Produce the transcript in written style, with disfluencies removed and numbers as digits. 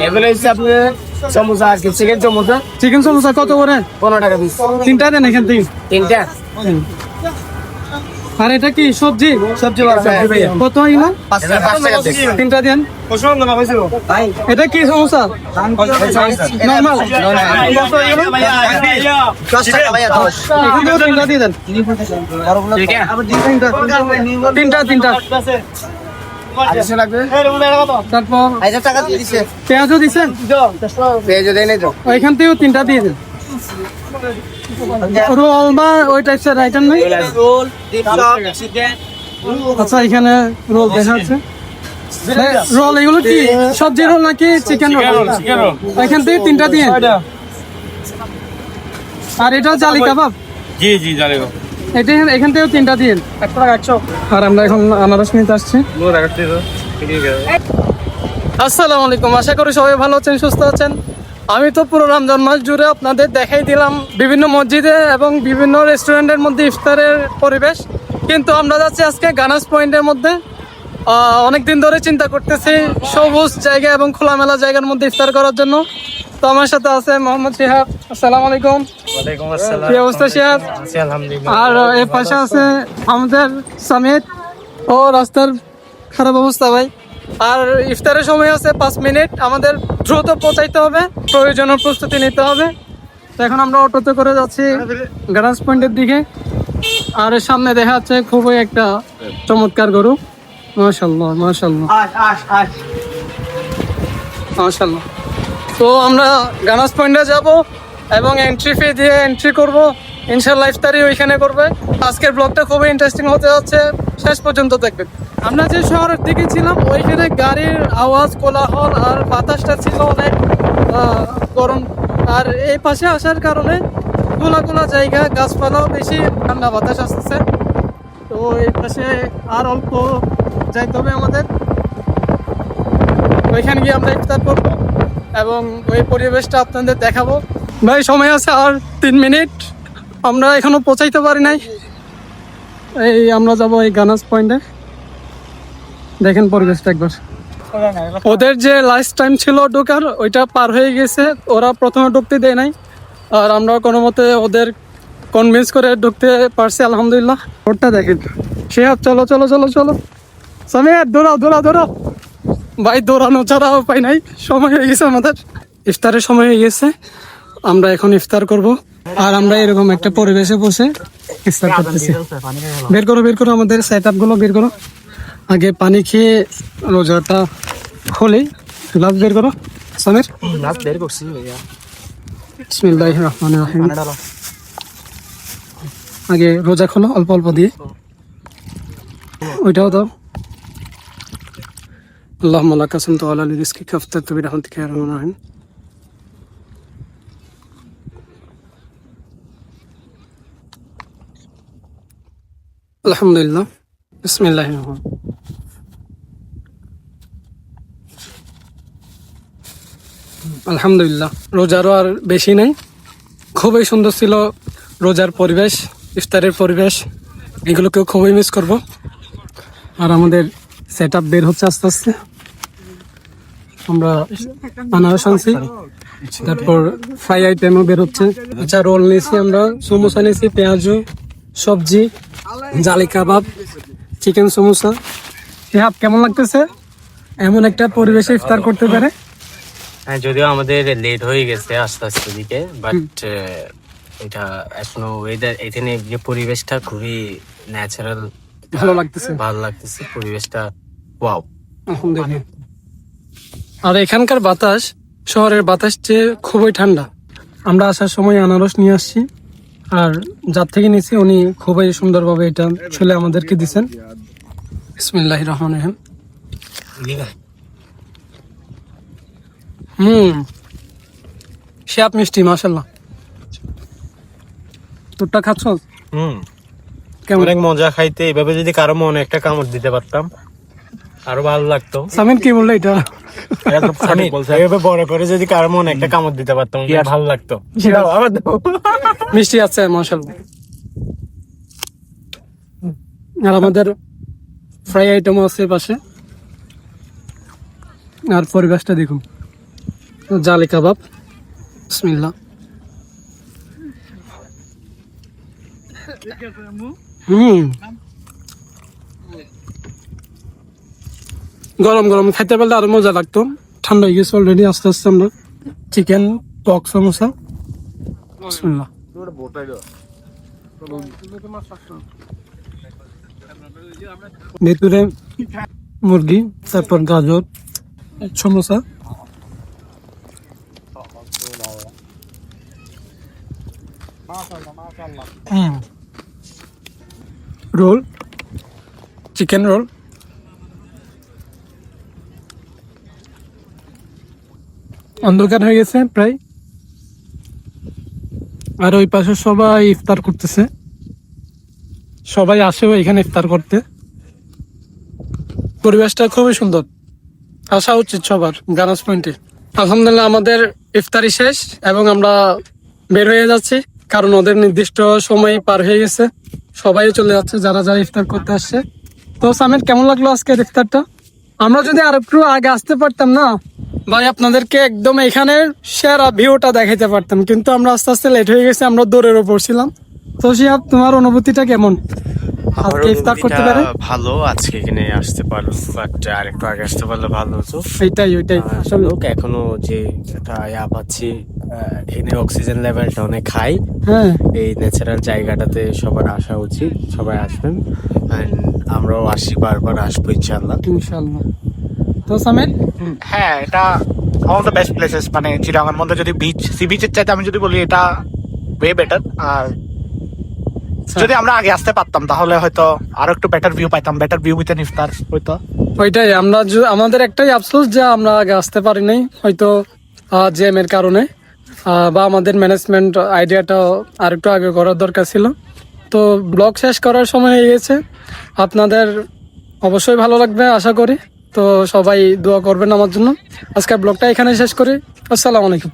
এগুলো হচ্ছে আপনার সমোসা আর কি, চিকেন সমোসা কত করে? 15 টাকা পিস। তিনটা দেন এখান থেকে। তিনটা আর এটা কি সবজি? সবজি ভাইয়া কত এগুলো? 5 টাকা পিস। তিনটা দেন। এটা কি সমোসা? নরমাল। 10 টাকা ভাইয়া 10। এখান থেকে তিনটা দিয়ে দেন। তিনটা। আড়াইশো লাগবে। তারপর 1000 টাকা দিয়ে দিছে। পেঁয়াজও দিছেন? পেঁয়াজ দেয় নাই তো। ওইখান থেকেও তিনটা দিয়ে দেন। রোল বা ওই টাইপের আইটেম নেই? Roll, deep chop, chicken. আচ্ছা এখানে রোল দেখা যাচ্ছে। রোল এগুলো কি সবজি রোল নাকি চিকেন রোল? এখান থেকে তিনটা দিয়ে। আর এটা জালি কাবাব? জি জি জানি গো। এটা এখান থেকেও তিনটা দিয়ে। আর আমরা এখন আনারস নিতে আসছি। আসসালামু আলাইকুম, আশা করি সবাই ভালো আছেন, সুস্থ আছেন। আমি তো পুরো রমজান মাস জুড়ে আপনাদের দেখাই দিলাম বিভিন্ন মসজিদে এবং বিভিন্ন রেস্টুরেন্টের মধ্যে ইফতারের পরিবেশ, কিন্তু আমরা যাচ্ছি আজকে গানাস পয়েন্টের মধ্যে। অনেকদিন ধরে চিন্তা করতেছি সবুজ জায়গা এবং খোলামেলা জায়গার মধ্যে ইফতার করার জন্য। তো আমার সাথে আছে মোহাম্মদ শিহাব। আসসালামু আলাইকুম। ওয়ালাইকুম আসসালাম। কি অবস্থা শিহাব? আছি আলহামদুলিল্লাহ। আর এর পাশে আছে আমাদের সামিদ। ও রাস্তার খারাপ অবস্থা ভাই। আর ইফতারের সময় আছে 5 মিনিট, আমাদের দ্রুত পৌঁছাইতে হবে, প্রয়োজনীয় প্রস্তুতি নিতে হবে। তো এখন আমরা অটোতে করে যাচ্ছি গারাজ পয়েন্টের দিকে। আর এর সামনে দেখা যাচ্ছে খুবই একটা চমৎকার গরু। মাশাআল্লাহ মাশাআল্লাহ মাশাআল্লাহ। তো আমরা গানাস পয়েন্টে যাব এবং এন্ট্রি ফি দিয়ে এন্ট্রি করব, ইনশাআল্লাহ ইফতারি ওইখানে করবে। আজকের ব্লগটা খুবই ইন্টারেস্টিং হতে যাচ্ছে, শেষ পর্যন্ত দেখবেন। আমরা যে শহরের দিকে ছিলাম ওইখানে গাড়ির আওয়াজ, কোলাহল আর বাতাসটা ছিল অনেক গরম। আর এই পাশে আসার কারণে খোলা জায়গা, গাছপালাও বেশি, ঠান্ডা বাতাস আসতেছে। তো এই পাশে আর অল্প যাইতে হবে আমাদের, ওইখানে গিয়ে আমরা ইফতার করবো এবং ওই পরিবেশটা আপনাদের দেখাবো। ভাই সময় আছে আর 3 মিনিট, আমরা এখনো পৌঁছাইতে পারি নাই। এই আমরা যাব এই গানাস পয়েন্টে। দেখেন পরিবেশটা একবার। ওদের যে লাস্ট টাইম ছিল ঢোকার, ওইটা পার হয়ে গেছে, ওরা প্রথমে ঢুকতে দেয় নাই। আর আমরা কোনো মতে ওদের কনভিন্স করে ঢুকতে পারছি আলহামদুলিল্লাহ। ওটা দেখেন শিহাব, চলো চলো চলো চলো সামির, দৌড়াও। ভাই দৌড়ানো ছাড়া উপায় নাই, সময় হয়ে গেছে আমাদের, ইফতারের সময় হয়ে গেছে। আমরা এখন ইফতার করব আর আমরা এরকম একটা পরিবেশে বসে ইফতার করতেছি। বের করো আমাদের সেট আপ গুলো বের করো। আগে পানি খেয়ে রোজাটা খুলি। গ্লাস বের করো সামির। গ্লাস বের করছি ভাইয়া। বিসমিল্লাহির রহমানির রহিম। আগে রোজা খোলো অল্প অল্প দিয়ে, ওইটাও দাও। আল্লাহুম্মা লাকা সামতু আলা রিজকিকা আফতারতু বিরহমাতিকা ইয়া আরহামার রাহিমিন। আলহামদুলিল্লাহ, বিসমিল্লাহির রহমানির রহিম। আলহামদুলিল্লাহ, রোজারও আর বেশি নেই। খুবই সুন্দর ছিল রোজার পরিবেশ, ইফতারের পরিবেশ, এগুলোকেও খুবই মিস করব। আর আমাদের সেট আপ বের হচ্ছে আস্তে আস্তে। আমরা আনারস আনছি, তারপর ফ্রাই আইটেমও বের হচ্ছে। আচ্ছা রোল নিয়েছি আমরা, সমোসা নিয়েছি, পেঁয়াজু, সবজি, জালি কাবাব, চিকেন সমোসা। শিহাব কেমন লাগতেছে এমন একটা পরিবেশে ইফতার করতে পারে? হ্যাঁ, যদিও আমাদের লেট হয়ে গেছে আস্তে আস্তে দিকে, বাট এটা এখনো ওয়েদার, এখানে যে পরিবেশটা খুবই ন্যাচারাল, ভালো লাগতেছে পরিবেশটা। ওয়াও, আলহামদুলিল্লাহ। আর এখানকার বাতাস শহরের বাতাস চেয়ে খুবই ঠান্ডা। আমরা আসার সময় আনারস নিয়ে আসছি, আর যার থেকে নিয়েছি উনি খুবই সুন্দরভাবে এটা ছুলে আমাদেরকে দিচ্ছেন। বিসমিল্লাহির রহমানির রহিম। শিহাব মিষ্টি মাশাআল্লাহ। তোরটা খাচ্ছ কেমন? অনেক মজা খাইতে। এভাবে যদি কারো মনে একটা কামড় দিতে পারতাম আরো ভালো লাগতো। সামিন কি বললো এটা? এভাবে বড় করে যদি কারো মনে একটা কামড় দিতে পারতাম ভালো লাগতো। মিষ্টি আছে মাশাআল্লাহ। আর আমাদের ফ্রাই আইটেম আছে পাশে। আর পরিবেশটা দেখুন, জালি কাবাব। বিসমিল্লাহ। গরম গরম খাইতে পারলে আরো মজা লাগতো, ঠান্ডা হয়ে গেছে অলরেডি। আস্তে আস্তে আমরা চিকেন পক সমোসা। বিসমিল্লাহ। ভেতরে মুরগি, তারপর গাজর, সমোসা। Role, chicken roll. অন্ধকার হয়ে গেছে প্রায়, আর ওই পাশে সবাই ইফতার করতেছে, সবাই আসেও এখানে ইফতার করতে। পরিবেশটা খুবই সুন্দর, আসা উচিত সবার গানাস পয়েন্টে। আলহামদুলিল্লাহ আমাদের ইফতারি শেষ এবং আমরা বের হয়ে যাচ্ছি, কারণ ওদের নির্দিষ্ট সময় পার হয়ে গেছে, সবাই চলে যাচ্ছে যারা যারা ইফতার করতে আসছে। তো সামির, কেমন লাগলো আজকের ইফতারটা? আমরা যদি আর একটু আগে আসতে পারতাম না ভাই, আপনাদেরকে একদম এখানে সেরা ভিউটা দেখাইতে পারতাম, কিন্তু আমরা আস্তে আস্তে লেট হয়ে গেছে, আমরা দৌড়ের ওপর ছিলাম। তো শিহাব, তোমার অনুভূতিটা কেমন আজকে ইফতার করতে পারে? ভালো, আজকে এখানে আসতে পারলো, বাট আর একটু আগে আসতে পারলে ভালো হতো। ওইটাই আসলে এখনো যে একটা পাচ্ছি, এখানে অক্সিজেন লেভেলটা অনেক হাই। হ্যাঁ, এই ন্যাচারাল জায়গাটাতে সবার আসা উচিত, সবাই আসবেন, আমরাও আসি, বারবার আসবো ইনশাল্লাহ। তো সামির, হ্যাঁ, এটা অল দ্য বেস্ট প্লেসেস। মানে চিরাঙের মধ্যে যদি সি বিচের চাইতে আমি যদি বলি, এটা ওয়ে বেটার। আর যদি আমরা আগে আসতে পারতাম তাহলে হয়তো আরো একটু বেটার ভিউ পাইতাম, বেটার ভিউ উইথ ইফতার হয়তো। ওইটাই আমরা আমাদের একটাই আফসোস যে আমরা আগে আসতে পারি নাই, হয়তো জ্যাম এর কারণে, বা আমাদের ম্যানেজমেন্ট আইডিয়াটা আর একটু আগে করার দরকার ছিল। তো ব্লগ শেষ করার সময় হয়ে গেছে, আপনাদের অবশ্যই ভালো লাগবে আশা করি। তো সবাই দোয়া করবেন আমার জন্য। আজকের ব্লগটা এখানে শেষ করি। আসসালামু আলাইকুম।